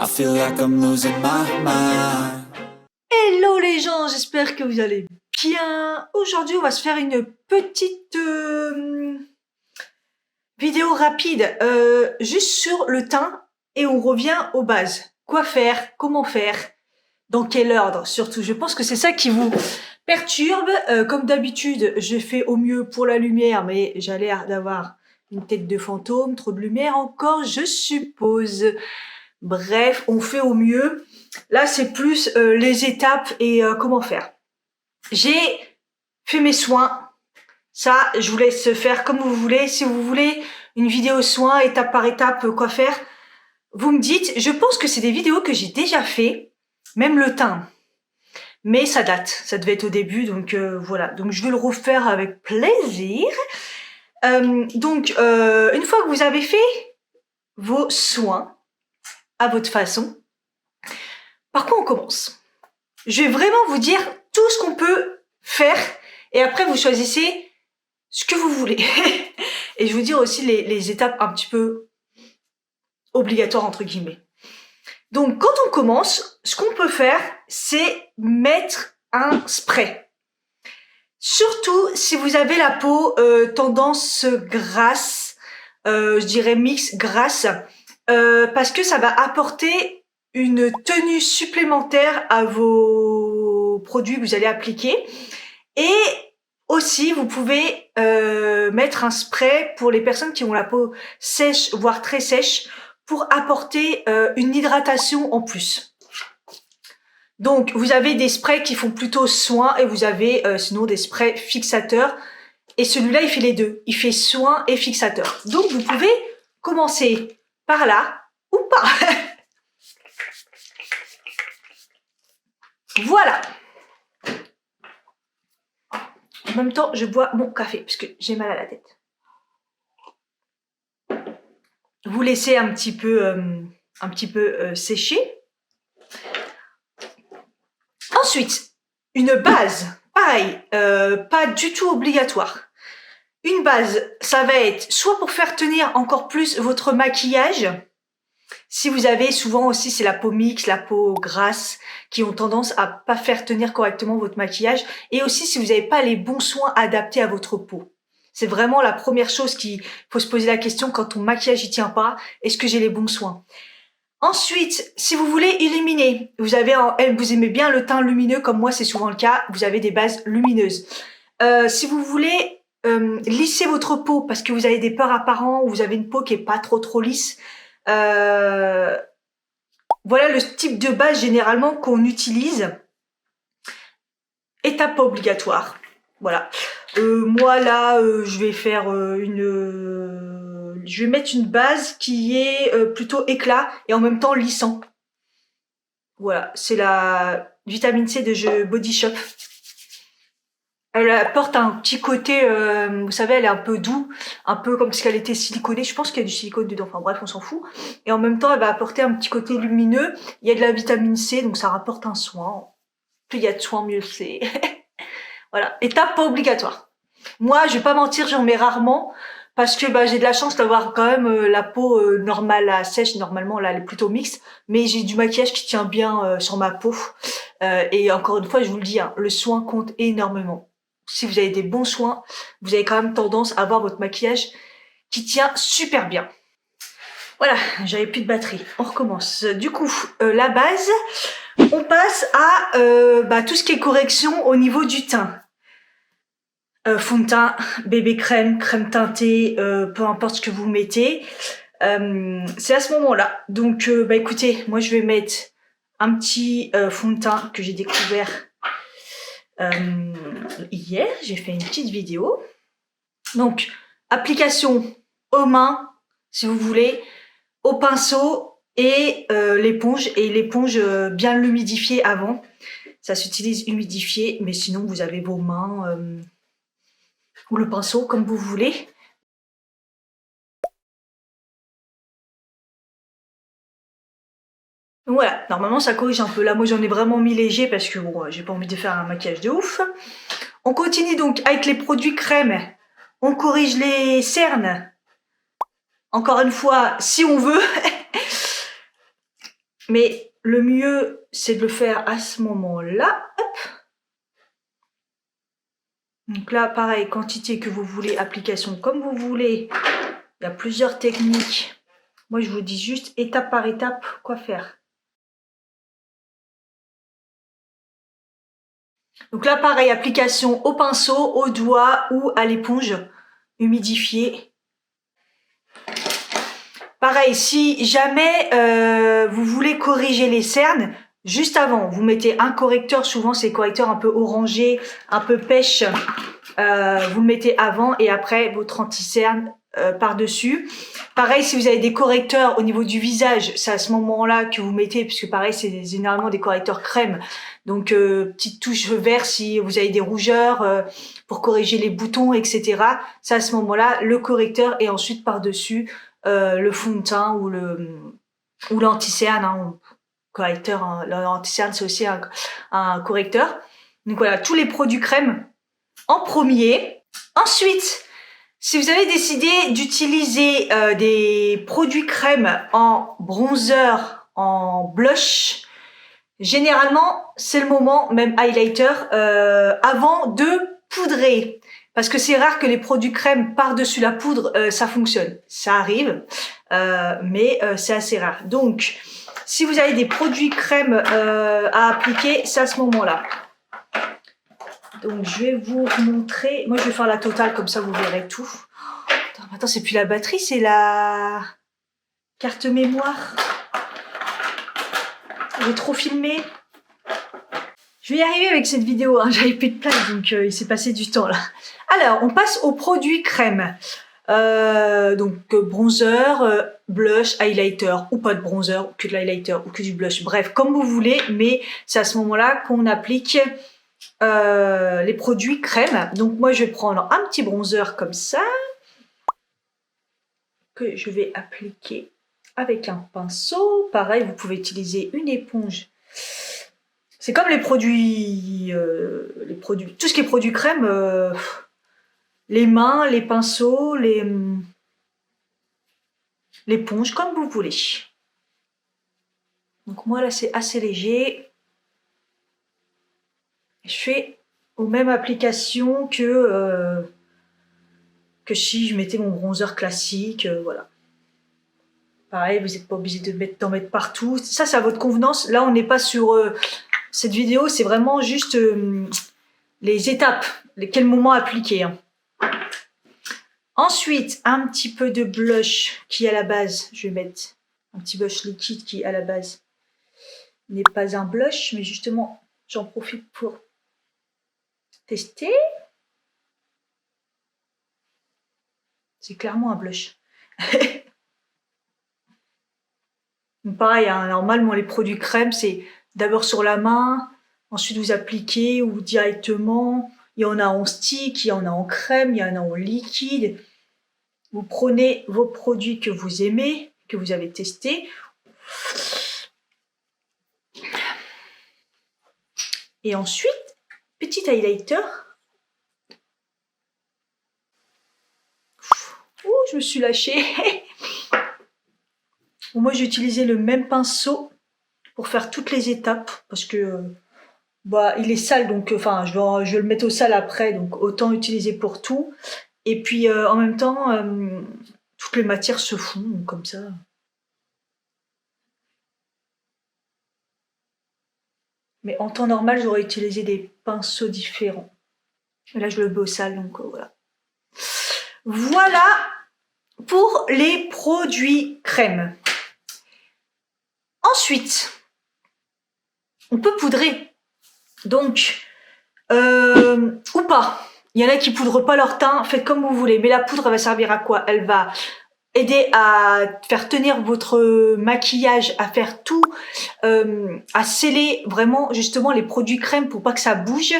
I feel like I'm losing my mind. Hello les gens, j'espère que vous allez bien. Aujourd'hui, on va se faire une petite vidéo rapide, juste sur le teint, et on revient aux bases. Quoi faire, comment faire, dans quel ordre surtout. Je pense que c'est ça qui vous perturbe. Comme d'habitude, je fais au mieux pour la lumière, mais j'ai l'air d'avoir une tête de fantôme, trop de lumière encore, je suppose. Bref, on fait au mieux. Là, c'est plus les étapes et comment faire. J'ai fait mes soins. Ça, je vous laisse faire comme vous voulez. Si vous voulez une vidéo soins, étape par étape, quoi faire, vous me dites. Je pense que c'est des vidéos que j'ai déjà fait, même le teint. Mais ça date, ça devait être au début, donc voilà. Donc je vais le refaire avec plaisir. Donc, une fois que vous avez fait vos soins, à votre façon, par quoi on commence? Je vais vraiment vous dire tout ce qu'on peut faire et après vous choisissez ce que vous voulez. Et je vais vous dire aussi les étapes un petit peu obligatoires entre guillemets. Donc quand on commence, ce qu'on peut faire, c'est mettre un spray. Surtout si vous avez la peau tendance grasse, je dirais mix grasse, parce que ça va apporter une tenue supplémentaire à vos produits que vous allez appliquer. Et aussi, vous pouvez mettre un spray pour les personnes qui ont la peau sèche, voire très sèche, pour apporter une hydratation en plus. Donc, vous avez des sprays qui font plutôt soin et vous avez sinon des sprays fixateurs. Et celui-là, il fait les deux. Il fait soin et fixateur. Donc, vous pouvez commencer par là ou pas. Voilà. En même temps, je bois mon café parce que j'ai mal à la tête. Vous laissez un petit peu sécher. Ensuite, une base, pareil, pas du tout obligatoire. Une base, ça va être soit pour faire tenir encore plus votre maquillage. Si vous avez souvent aussi, c'est la peau mixte, la peau grasse, qui ont tendance à pas faire tenir correctement votre maquillage. Et aussi, si vous n'avez pas les bons soins adaptés à votre peau. C'est vraiment la première chose qu'il faut se poser la question quand ton maquillage y tient pas. Est-ce que j'ai les bons soins? Ensuite, si vous voulez illuminer, vous aimez bien le teint lumineux, comme moi, c'est souvent le cas. Vous avez des bases lumineuses. Si vous voulez lisser votre peau parce que vous avez des pores apparents ou vous avez une peau qui est pas trop lisse, voilà le type de base généralement qu'on utilise. Étape pas obligatoire. Voilà. Moi là, je vais faire je vais mettre une base qui est plutôt éclat et en même temps lissant. Voilà, c'est la vitamine C de Body Shop. Elle apporte un petit côté, vous savez, elle est un peu doux, un peu comme si elle était siliconée. Je pense qu'il y a du silicone dedans, enfin bref, on s'en fout. Et en même temps, elle va apporter un petit côté lumineux. Il y a de la vitamine C, donc ça rapporte un soin. Plus il y a de soins, mieux c'est. Voilà, étape pas obligatoire. Moi, je vais pas mentir, j'en mets rarement. Parce que j'ai de la chance d'avoir quand même la peau normale à sèche. Normalement, là, elle est plutôt mixte. Mais j'ai du maquillage qui tient bien sur ma peau. Et encore une fois, je vous le dis, hein, le soin compte énormément. Si vous avez des bons soins, vous avez quand même tendance à avoir votre maquillage qui tient super bien. Voilà, j'avais plus de batterie. On recommence. Du coup, la base, on passe à tout ce qui est correction au niveau du teint. Fond de teint, bébé crème, crème teintée, peu importe ce que vous mettez. C'est à ce moment-là. Donc, écoutez, moi je vais mettre un petit fond de teint que j'ai découvert hier. J'ai fait une petite vidéo. Donc, application aux mains, si vous voulez, au pinceau et l'éponge. Et l'éponge bien l'humidifier avant. Ça s'utilise humidifié, mais sinon vous avez vos mains ou le pinceau comme vous voulez. Donc voilà, normalement ça corrige un peu. Là moi j'en ai vraiment mis léger parce que bon, j'ai pas envie de faire un maquillage de ouf. On continue donc avec les produits crème. On corrige les cernes. Encore une fois, si on veut. Mais le mieux, c'est de le faire à ce moment-là. Hop. Donc là, pareil, quantité que vous voulez, application comme vous voulez. Il y a plusieurs techniques. Moi, je vous dis juste étape par étape quoi faire. Donc là, pareil, application au pinceau, au doigt ou à l'éponge humidifiée. Pareil, si jamais vous voulez corriger les cernes, juste avant, vous mettez un correcteur, souvent c'est correcteur un peu orangé, un peu pêche, vous le mettez avant et après votre anti-cerne par-dessus. Pareil, si vous avez des correcteurs au niveau du visage, c'est à ce moment-là que vous mettez, puisque pareil, c'est généralement des correcteurs crème. Donc, petite touche vert si vous avez des rougeurs pour corriger les boutons, etc. C'est à ce moment-là le correcteur et ensuite par-dessus le fond de teint ou l'anti-cerne. Hein, correcteur, hein, l'anti-cerne c'est aussi un correcteur. Donc voilà, tous les produits crème en premier. Ensuite, si vous avez décidé d'utiliser des produits crème en bronzer, en blush, généralement, c'est le moment, même highlighter, avant de poudrer. Parce que c'est rare que les produits crème par-dessus la poudre, ça fonctionne. Ça arrive, mais c'est assez rare. Donc, si vous avez des produits crème à appliquer, c'est à ce moment-là. Donc, je vais vous montrer. Moi, je vais faire la totale, comme ça, vous verrez tout. Attends, c'est plus la batterie, c'est la carte mémoire. J'ai trop filmé. Je vais y arriver avec cette vidéo, hein. J'avais plus de place, donc il s'est passé du temps là. Alors, on passe aux produits crème. Donc bronzer, blush, highlighter, ou pas de bronzer, ou que de l'highlighter, ou que du blush. Bref, comme vous voulez, mais c'est à ce moment-là qu'on applique les produits crème. Donc moi, je vais prendre un petit bronzer comme ça, que je vais appliquer avec un pinceau. Pareil, vous pouvez utiliser une éponge. C'est comme les produits, tout ce qui est produits crème, les mains, les pinceaux, l'éponge, comme vous voulez. Donc moi là c'est assez léger. Je fais aux mêmes applications que si je mettais mon bronzer classique, voilà. Pareil, vous n'êtes pas obligé d'en mettre partout. Ça, c'est à votre convenance. Là, on n'est pas sur cette vidéo, c'est vraiment juste les étapes, quel moment appliquer. Hein. Ensuite, un petit peu de blush qui à la base, je vais mettre un petit blush liquide qui à la base n'est pas un blush, mais justement, j'en profite pour tester. C'est clairement un blush. Pareil, hein, normalement les produits crème, c'est d'abord sur la main, ensuite vous appliquez ou directement. Il y en a en stick, il y en a en crème, il y en a en liquide. Vous prenez vos produits que vous aimez, que vous avez testés. Et ensuite, petit highlighter. Ouh, je me suis lâchée. Bon, moi, j'ai utilisé le même pinceau pour faire toutes les étapes parce que il est sale, donc enfin, je vais le mettre au sale après, donc autant utiliser pour tout. Et puis en même temps, toutes les matières se font comme ça. Mais en temps normal, j'aurais utilisé des pinceaux différents. Et là, je le mets au sale, donc voilà. Voilà pour les produits crème. Ensuite, on peut poudrer. Donc, ou pas. Il y en a qui poudrent pas leur teint, faites comme vous voulez. Mais la poudre, elle va servir à quoi? Elle va aider à faire tenir votre maquillage, à faire tout, à sceller vraiment justement les produits crème pour pas que ça bouge.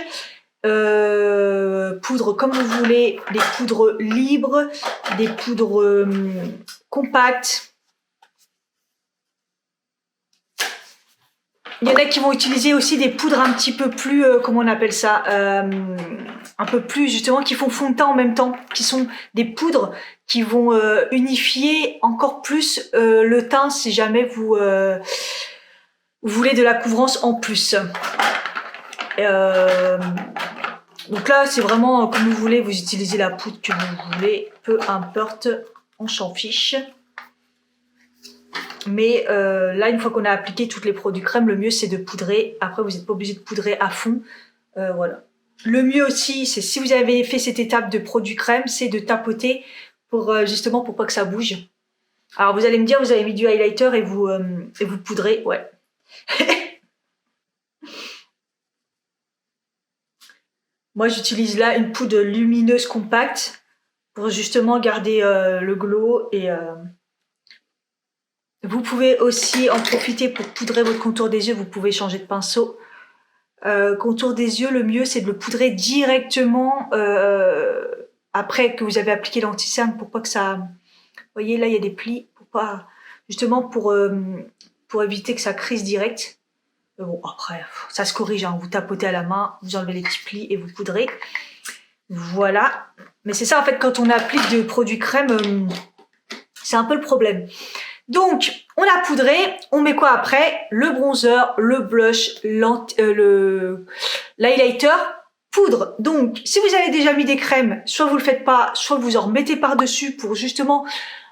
Poudre comme vous voulez, des poudres libres, des poudres compactes. Il y en a qui vont utiliser aussi des poudres un petit peu plus, comment on appelle ça, un peu plus justement, qui font fond de teint en même temps, qui sont des poudres qui vont unifier encore plus le teint si jamais vous vous voulez de la couvrance en plus. Donc là, c'est vraiment comme vous voulez, vous utilisez la poudre que vous voulez, peu importe, on s'en fiche. Mais là, une fois qu'on a appliqué toutes les produits crème, le mieux c'est de poudrer. Après, vous n'êtes pas obligé de poudrer à fond. Voilà. Le mieux aussi, c'est si vous avez fait cette étape de produit crème, c'est de tapoter pour justement pour pas que ça bouge. Alors vous allez me dire, vous avez mis du highlighter et vous poudrez, ouais. Moi, j'utilise là une poudre lumineuse compacte pour justement garder le glow et vous pouvez aussi en profiter pour poudrer votre contour des yeux. Vous pouvez changer de pinceau. Contour des yeux, le mieux c'est de le poudrer directement après que vous avez appliqué l'anti-cerne pour pas que ça... Vous voyez là il y a des plis, pour pas... justement pour éviter que ça crisse direct. Bon après ça se corrige, hein. Vous tapotez à la main, vous enlevez les petits plis et vous poudrez. Voilà. Mais c'est ça en fait quand on applique des produits crème, c'est un peu le problème. Donc, on a poudré, on met quoi après? Le bronzer, le blush, l'highlighter, poudre. Donc, si vous avez déjà mis des crèmes, soit vous le faites pas, soit vous en remettez par-dessus pour justement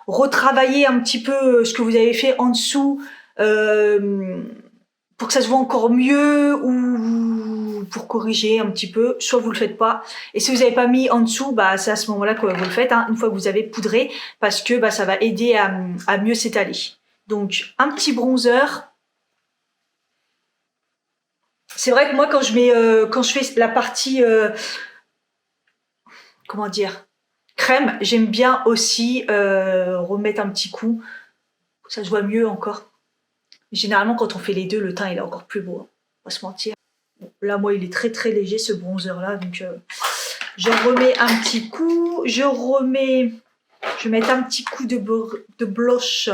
retravailler un petit peu ce que vous avez fait en dessous, pour que ça se voit encore mieux ou pour corriger un petit peu, soit vous le faites pas. Et si vous n'avez pas mis en dessous, bah c'est à ce moment-là que vous le faites, hein, une fois que vous avez poudré, parce que bah, ça va aider à mieux s'étaler. Donc un petit bronzer. C'est vrai que moi quand je fais la partie comment dire, crème, j'aime bien aussi remettre un petit coup. Ça se voit mieux encore. Généralement, quand on fait les deux, le teint il est encore plus beau. Hein. On va se mentir. Bon, là, moi, il est très très léger ce bronzer-là. Donc, je remets un petit coup. Je vais mettre un petit coup de blush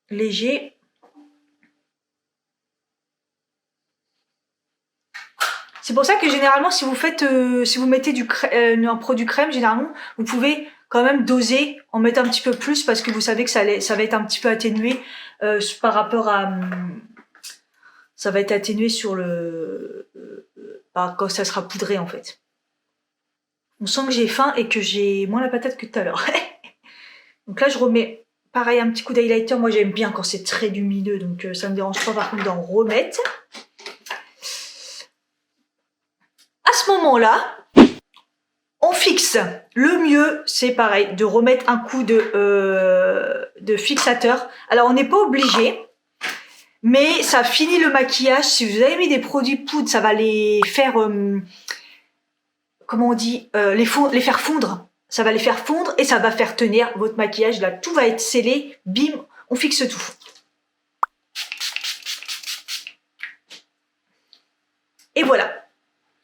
léger. C'est pour ça que généralement, si vous faites, si vous mettez un produit crème, généralement, vous pouvez quand même doser, en mettre un petit peu plus parce que vous savez que ça va être un petit peu atténué par rapport à... ça va être atténué sur quand ça sera poudré en fait. On sent que j'ai faim et que j'ai moins la patate que tout à l'heure. Donc là, je remets pareil un petit coup d'highlighter. Moi, j'aime bien quand c'est très lumineux, donc ça me dérange pas par contre d'en remettre. À ce moment-là, on fixe. Le mieux, c'est pareil, de remettre un coup de fixateur. Alors, on n'est pas obligé, mais ça finit le maquillage. Si vous avez mis des produits poudre, ça va les faire, comment on dit, les faire fondre. Ça va les faire fondre et ça va faire tenir votre maquillage. Là, tout va être scellé. Bim, on fixe tout. Et voilà,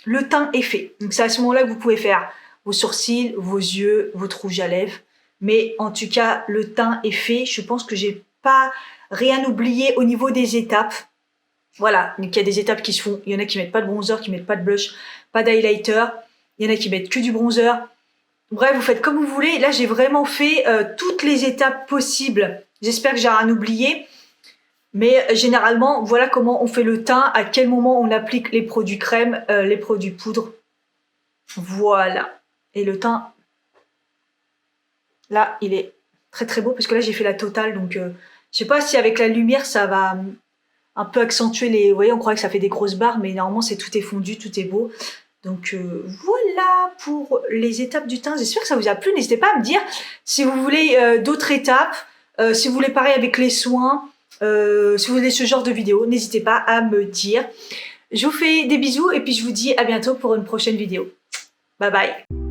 le teint est fait. Donc, c'est à ce moment-là que vous pouvez faire vos sourcils, vos yeux, votre rouge à lèvres. Mais en tout cas, le teint est fait. Je pense que j'ai pas rien oublié au niveau des étapes. Voilà, donc il y a des étapes qui se font. Il y en a qui mettent pas de bronzer, qui mettent pas de blush, pas d'highlighter. Il y en a qui mettent que du bronzer. Bref, vous faites comme vous voulez. Là, j'ai vraiment fait toutes les étapes possibles. J'espère que j'ai rien oublié. Mais généralement, voilà comment on fait le teint, à quel moment on applique les produits crème, les produits poudre. Voilà. Et le teint, là, il est très très beau parce que là, j'ai fait la totale. Donc, je sais pas si avec la lumière, ça va un peu accentuer les... Vous voyez, on croit que ça fait des grosses barres, mais normalement, tout est fondu, tout est beau. Donc, voilà pour les étapes du teint. J'espère que ça vous a plu. N'hésitez pas à me dire si vous voulez d'autres étapes, si vous voulez pareil avec les soins, si vous voulez ce genre de vidéo. N'hésitez pas à me dire. Je vous fais des bisous et puis je vous dis à bientôt pour une prochaine vidéo. Bye bye.